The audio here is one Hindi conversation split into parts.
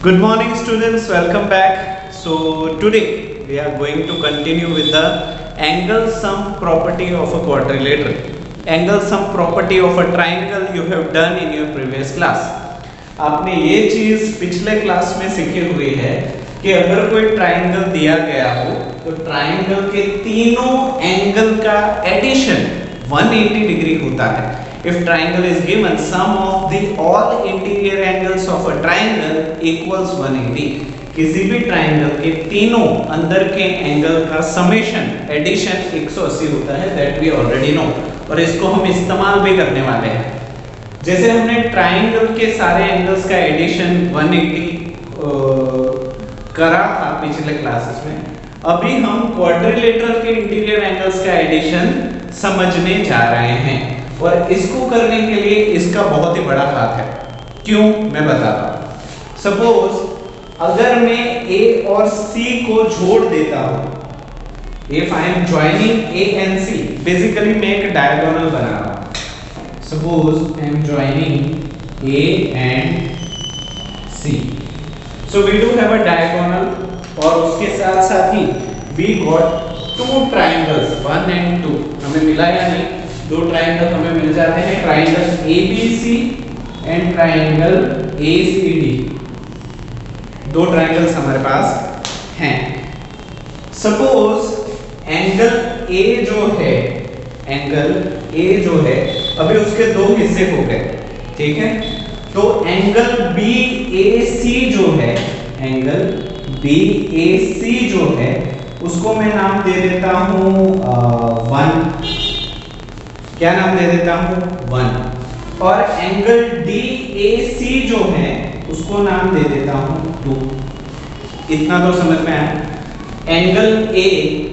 Good morning students, welcome back. So today we are going to continue with the angle sum property of a quadrilateral. Angle sum property of a triangle you have done in your previous class. आपने ये चीज पिछले क्लास में सीखी हुई है कि अगर कोई ट्राइंगल दिया गया हो तो ट्राइंगल के तीनों एंगल का एडिशन 180 डिग्री होता है. If triangle is given, sum of the all interior angles of a triangle equals 180. किसी भी ट्राइंगल के तीनों अंदर के एंगल का समेशन एडिशन 180 होता है. That we already know. और इसको हम इस्तेमाल भी करने वाले हैं. जैसे हमने ट्राइंगल के सारे एंगल्स का एडिशन 180 करा था पिछले क्लासेस में, अभी हम क्वाड्रिलेटरल के इंटीरियर एंगल्स का एडिशन समझने जा रहे हैं. और इसको करने के लिए इसका बहुत ही बड़ा हाथ है. क्यों, मैं बताता हूं. सपोज अगर मैं A और C को जोड़ देता हूं, if I am joining A and C, basically मैं एक डायगोनल बना रहा हूं. Suppose I am joining A and C, so we do have a diagonal. और उसके साथ साथ ही we got two triangles 1 and 2. हमें मिला या नहीं? दो ट्राइंगल हमें मिल जाते हैं, triangle ABC and triangle ACD. दो ट्राइंगल्स हमारे पास हैं. सपोज एंगल A जो है अभी उसके दो हिस्से हो गए, ठीक है. तो एंगल BAC जो है उसको मैं नाम दे देता हूं 1. क्या नाम दे देता हूं 1. और एंगल DAC जो है उसको नाम दे देता हूं 2. इतना तो समझ में आया. एंगल A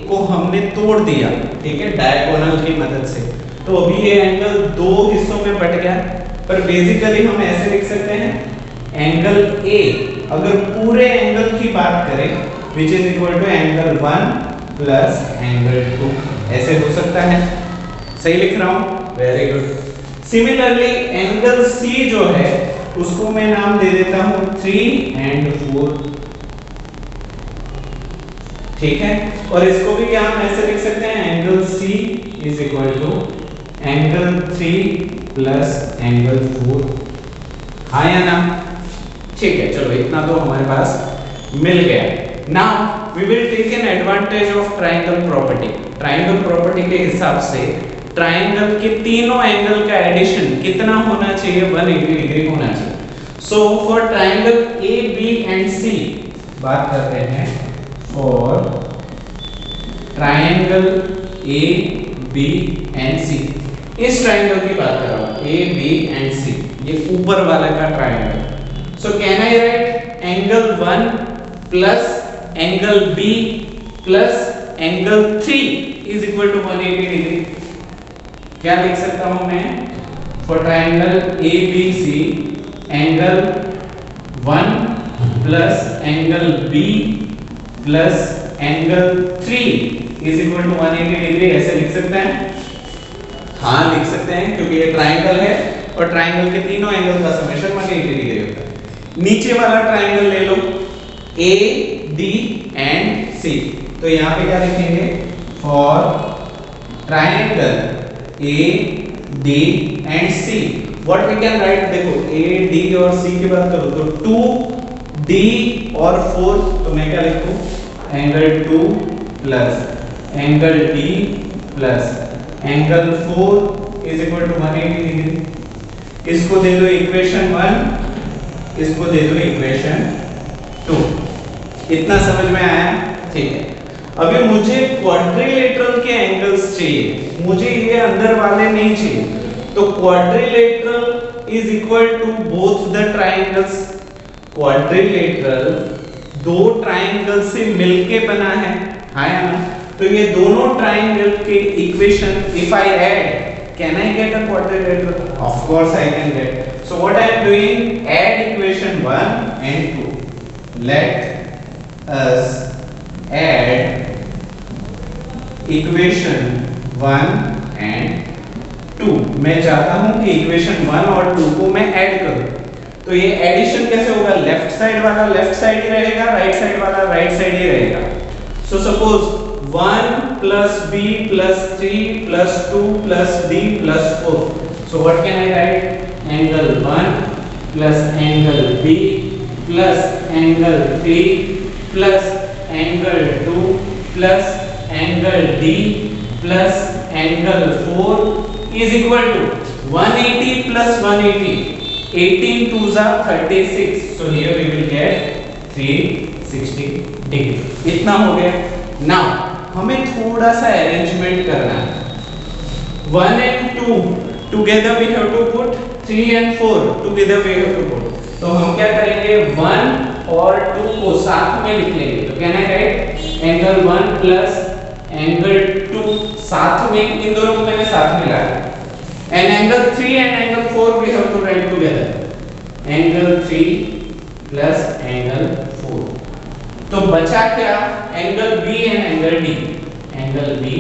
को हमने तोड़ दिया, ठीक है, डायगोनल की मदद से. तो अभी ये एंगल दो हिस्सों में बट गया. पर बेसिकली हम ऐसे लिख सकते हैं, एंगल A अगर पूरे एंगल की बात करें which is equal to angle 1 plus angle 2. ऐसे हो सकता है. सही लिख रहा हूं? Very good. Similarly angle C जो है उसको मैं नाम दे देता हूं 3 and 4, ठीक है. और इसको भी क्या हम ऐसे लिख सकते हैं, angle C is equal to angle 3 plus angle 4. हाँ या ना? ठीक है, चलो इतना तो हमारे पास मिल गया. Now we will take an advantage of triangle property. Triangle property के हिसाब से ट्राइंगल के तीनों एंगल का एडिशन कितना होना चाहिए, 180 डिग्री होना चाहिए. So for triangle A, B and C बात करते हैं. For triangle A, B and C, इस ट्राइंगल की बात कर रहा हूं, A, B एंड C, ये ऊपर वाला का triangle. So can I write angle 1 plus angle B plus angle 3 is equal to 180 degree. क्या लिख सकता हूं मैं? For triangle ABC angle 1 plus angle B plus angle 3 is equal to 180 degree. ऐसे लिख सकते हैं? हाँ लिख सकते हैं, क्योंकि ये ट्राइंगल है और ट्राइंगल के तीनों एंगल का समेशन 180 डिग्री होता है. नीचे वाला ट्राइंगल ले लो, A, D एंड C. तो यहाँ पे क्या लिखेंगे? For triangle A, D and C, what we can write? देखो A, D और C की बात करो तो 2D और 4, तो मैं क्या लिखूं? Angle 2 plus angle D plus angle 4 is equal to 180 degree. इसको दे दो इक्वेशन 1, इसको दे दो इक्वेशन 2. इतना समझ में आया? ठीक है. अभी मुझे क्वाड्रिलेटरल के एंगल्स चाहिए, मुझे ये अंदर वाले नहीं चाहिए. तो quadrilateral is equal to both the triangles. Quadrilateral दो ट्राइंगल से मिलके बना है, हाँ या ना? तो ये दोनों ट्राइंगल के equation if I add, can I get a quadrilateral? Of course I can get. So what I am doing, add equation 1 and 2. Let us add equation 1 and 2. मैं चाहता हूं कि इक्वेशन 1 और 2 को मैं ऐड करूं. तो ये एडिशन कैसे होगा? लेफ्ट लेफ्ट साइड वाला लेफ्ट साइड ही रहेगा, राइट साइड वाला राइट साइड ही रहेगा। So suppose 1 plus b plus 3 plus 2 plus d plus 4. So what can I write? Angle 1 plus angle b plus angle 3 plus angle 2 plus angle d plus angle 4 is equal to 180 plus 180. 18 2s are 36. So here we will get 360 degree. इतना हो गया। Now हमें थोड़ा सा अरेंजमेंट करना है। 1 and 2 together we have to put, 3 and 4 together we have to put। तो हम क्या करेंगे, 1 और 2 को साथ में लिख लेंगे। तो can I write angle 1 plus angle 2 साथ में, इन दोनों को मैंने साथ में लाया। And angle 3 and angle 4 we have to write together। Angle 3 plus angle 4। तो बचा क्या, angle B and angle D. Angle B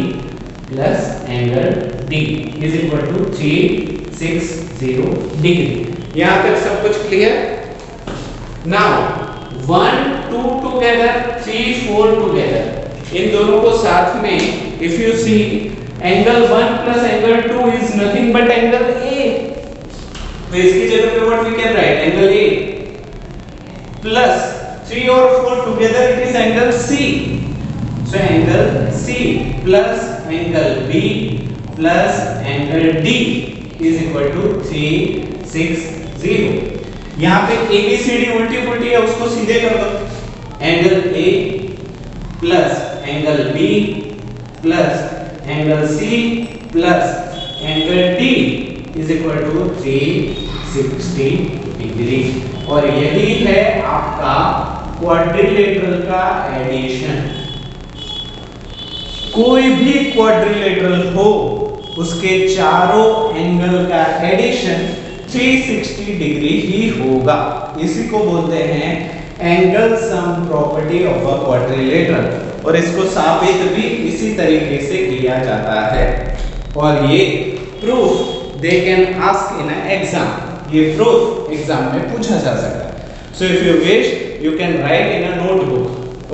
plus angle D is equal to 360 degree. यहां तक सब कुछ क्लियर? नाउ 1 2 टुगेदर, 3 4 टुगेदर, इन दोनों को साथ में if you see angle 1 plus angle 2 is nothing but angle A. तो इसकी जगह पे what we can write, angle A plus 3 और 4 together it is angle C. So angle C plus angle B plus angle D is equal to 360. यहाँ पे ABCD उल्टी पुल्टी है, उसको सीधे कर दो। Angle A plus angle B plus angle C plus angle D is equal to 360 degree. और यही है आपका क्वाड्रिलेटरल का एडिशन। कोई भी क्वाड्रिलेटरल हो उसके चारों एंगल का एडिशन 360 डिग्री ही होगा। इसी को बोलते हैं angle sum property of a quadrilateral, और इसको साबित भी इसी तरीके से किया जाता है। और ये proof they can ask in a exam, ये प्रूफ एग्जाम में पूछा जा सकता है। So if you wish, you can write in a notebook.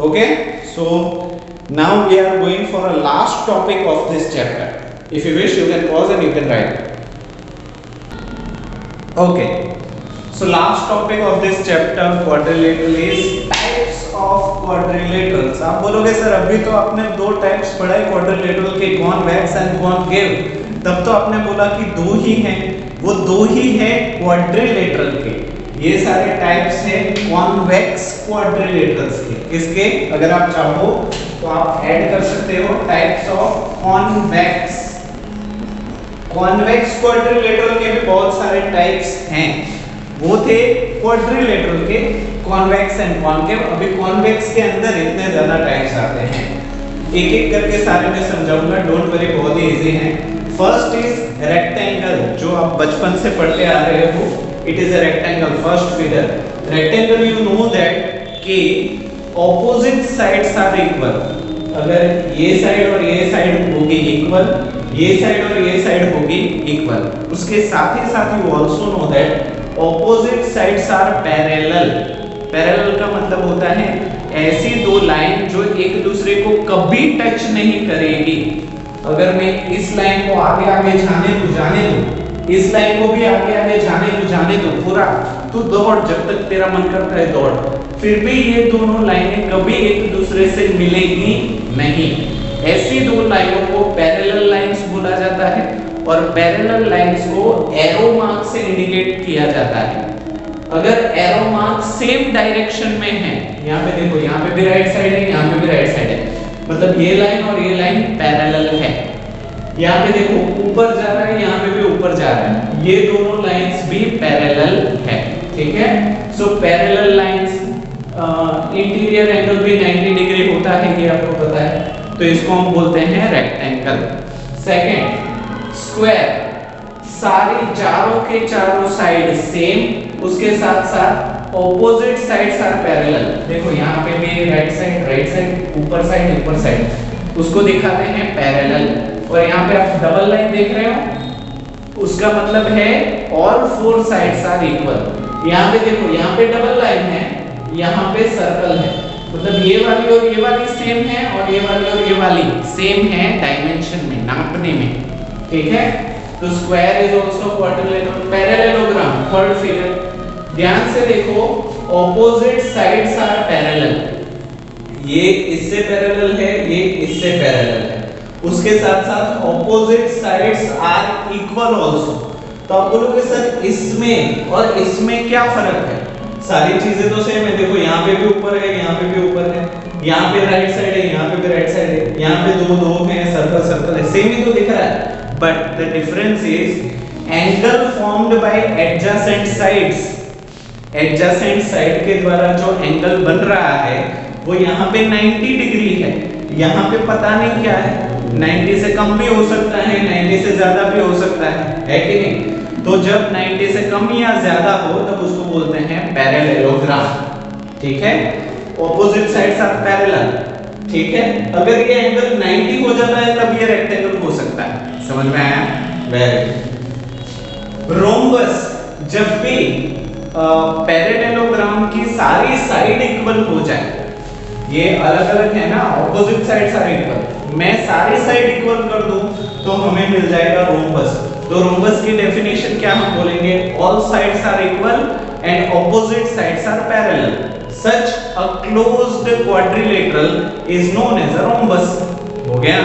Okay? So now we are going for a last topic of this chapter. If you wish, you can pause and you can write. Okay. So last topic of this chapter, quadrilateral, is types of quadrilaterals. आप बोलोगे सर अभी तो आपने दो टाइप्स पढ़ा है क्वाड्रिलेटरल के, कॉन्वेक्स एंड कॉनकेव। तब तो आपने बोला कि दो ही हैं, वो दो ही है क्वाड्रिलेटरल के। ये सारे टाइप्स हैं कॉन्वेक्स क्वाड्रिलेटरल्स के। किसके? अगर आप चाहो तो आप ऐड कर सकते हो types of convex. Convex quadrilateral के भी बहुत सारे टाइप्स हैं, वो थे क्वाड्रिलेटरल के, कॉन्वेक्स एंड कॉनकेव। अभी कॉन्वेक्स के अंदर इतने ज्यादा टाइप्स आते हैं, एक एक करके सारे मैं समझाऊंगा, डोंट वरी, बहुत ही इजी है। फर्स्ट इज रेक्टेंगल, जो आप बचपन से पढ़ते आ रहे हो। It is a rectangle. First figure, rectangle, you know that कि opposite sides are equal. अगर ये साइड और ये साइड होगी इक्वल, ये साइड और ये साइड होगी इक्वल। उसके साथ ही साथ you also know that opposite sides are parallel. Parallel का मतलब होता है ऐसी दो लाइन जो एक दूसरे को कभी टच नहीं करेगी। अगर मैं इस लाइन को आगे आगे जाने दूं, इस लाइन को भी आगे आगे जाने दो पूरा, तू दौड़ जब तक तेरा मन करता है दौड़, फिर भी ये दोनों लाइनें कभी एक दूसरे से मिलेगी नहीं। ऐसी दो लाइनों को पैरेलल लाइंस बोला जाता है, और पैरेलल लाइंस को एरो मार्क से इंडिकेट किया जाता है। अगर एरो मार्क सेम डायरेक्शन में है, यहाँ पे देखो, यहाँ पे भी राइट साइड है, यहाँ पे भी राइट साइड है, मतलब ये लाइन और ये लाइन पैरेलल है। यहाँ पे देखो ऊपर जा रहा है, यहाँ पे भी ऊपर जा रहा है, ये दोनों लाइंस भी पैरेलल है। ठीक है? So parallel lines, interior angle भी 90 डिग्री होता है, ये आपको पता है, तो इसको हम बोलते हैं रेक्टेंगल। सेकंड, स्क्वायर, सारी चारों के चारों साइड सेम, उसके साथ साथ ऑपोजिट साइड्स आर पैरेलल। देखो यहाँ पे भी राइट साइड, ऊपर साइड, उसको दिखाते हैं पैरेलल। और यहाँ पे आप डबल लाइन देख रहे हो, उसका मतलब है all four sides are equal. यहाँ पे देखो, यहाँ पे डबल लाइन है, यहाँ पे सर्कल है, मतलब ये वाली और ये वाली सेम है और ये वाली और ये वाली सेम है डायमेंशन में, नापने में, ठीक है। तो square is also quadrilateral. Parallelogram, third figure, ध्यान से देखो, ऑपोजिट साइड्स आर पैरेलल, ये इससे पैरेलल है, ये इससे पैरेलल है, उसके साथ साथ opposite sides are equal also. तो आप बोलोगे सर इसमें और इसमें क्या फर्क है? सारी चीजें तो सेम है, देखो यहाँ पे भी ऊपर है, यहाँ पे भी ऊपर है, यहाँ पे राइट साइड है, यहाँ पे भी राइट साइड है, यहाँ पे दो दो है, सर्कल सर्कल है, सेम ही तो दिख रहा है। But the difference is angle formed by adjacent sides, adjacent side के द्वारा जो एंगल बन रहा है वो यहाँ पे 90 डिग्री है, यहाँ पे पता नहीं क्या है, 90 से कम भी हो सकता है, 90 से ज्यादा भी हो सकता है कि नहीं? तो जब 90 से कम या ज्यादा हो तब उसको बोलते हैं पैरेललोग्राम, ठीक है। ऑपोजिट साइड्स आर पैरेलल, ठीक है। अगर ये एंगल 90 हो जाता है तब ये रेक्टेंगल हो सकता है, समझ में आया? वेरी। रोम्बस, जब भी पैरेललोग्राम की सारी साइड इक्वल हो जाए, ये अलग अलग है ना, ऑपोजिट साइड्स आर इक्वल, मैं सारी साइड इक्वल कर दूं तो हमें मिल जाएगा रोम्बस। तो रोम्बस की डेफिनेशन क्या हम बोलेंगे? All sides are equal and opposite sides are parallel, such a closed quadrilateral is known as a rhombus. हो गया?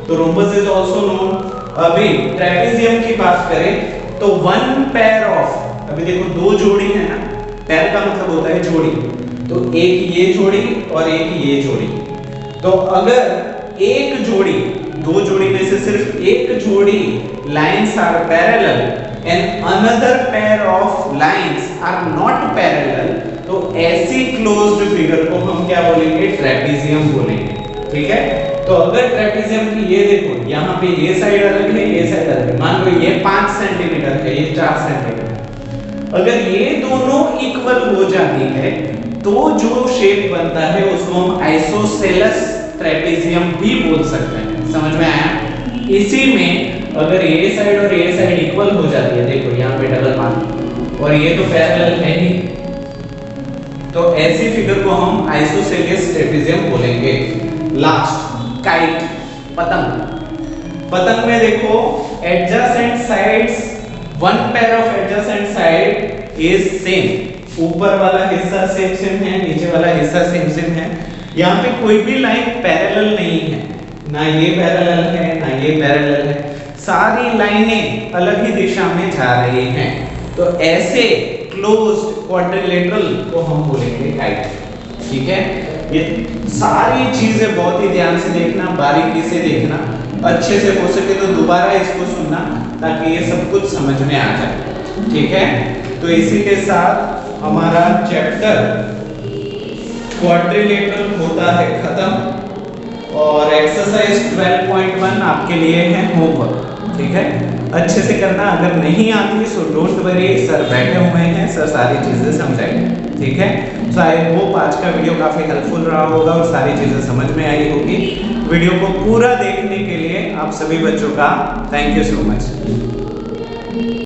तो रोम्बस इज आल्सो नोन। अभी ट्रेपेजियम की बात करें तो वन पेयर ऑफ, अभी देखो दो जोड़ी है ना, पेयर का मतलब होता है जोड़ी, तो एक ये जोड़ी और एक ये जोड़ी। तो अगर एक जोड़ी, दो जोड़ी में से सिर्फ एक जोड़ी lines are parallel and another pair of lines are not parallel, तो ऐसी क्लोज्ड फिगर को हम क्या बोलेंगे? ट्रेपेजियम बोलेंगे, ठीक है। तो अगर ट्रेपेजियम की ये देखो, यहाँ पे ये साइड अलग है, ये साइड अलग है, मान लो ये 5 सेंटीमीटर है, ये 4 सेंटीमीटर, अगर ये दोनों इक्वल हो जाती है तो जो शेप बनता है उसको हम आइसोसेलेस ट्रेपेजियम भी बोल सकते हैं, समझ में आया? इसी में अगर ये साइड और ये साइड इक्वल हो जाती है, देखो यहाँ पे डबल मान, और ये तो पैरेलल है ही, तो ऐसी फिगर को हम आइसोसेलेस ट्रेपेजियम बोलेंगे। लास्ट, काइट, पतंग। पतंग में देखो adjacent sides, one pair of adjacent side is same, ऊपर वाला हिस्सा सेम सेम है, नीचे वाला हिस्सा सेम सेम है, यहाँ पे कोई भी लाइन पैरेलल नहीं है, ना ये पैरेलल है ना ये पैरेलल है, सारी लाइनें अलग ही दिशा में जा रही हैं। तो ऐसे क्लोज्ड क्वाड्रिलेटरल को हम बोलेंगे काइट, ठीक है। ये सारी चीजें बहुत ही ध्यान से देखना, बारीकी से देखना, अच्छे से हो सके तो दोबारा इसको सुनना ताकि ये सब कुछ समझ में आ जाए, ठीक है। तो इसी के साथ हमारा चैप्टर क्वाड्रिलेटरल होता है खत्म, और एक्सरसाइज 12.1 आपके लिए है होमवर्क, ठीक है। अच्छे से करना, अगर नहीं आती सो डोंट वरी, सर बैठे हुए हैं, सर सारी चीजें समझाएंगे, ठीक है। सो आई होप आज का वीडियो काफी हेल्पफुल रहा होगा और सारी चीजें समझ में आई होगी। वीडियो को पूरा देखने के लिए आप सभी बच्चों का थैंक यू सो मच।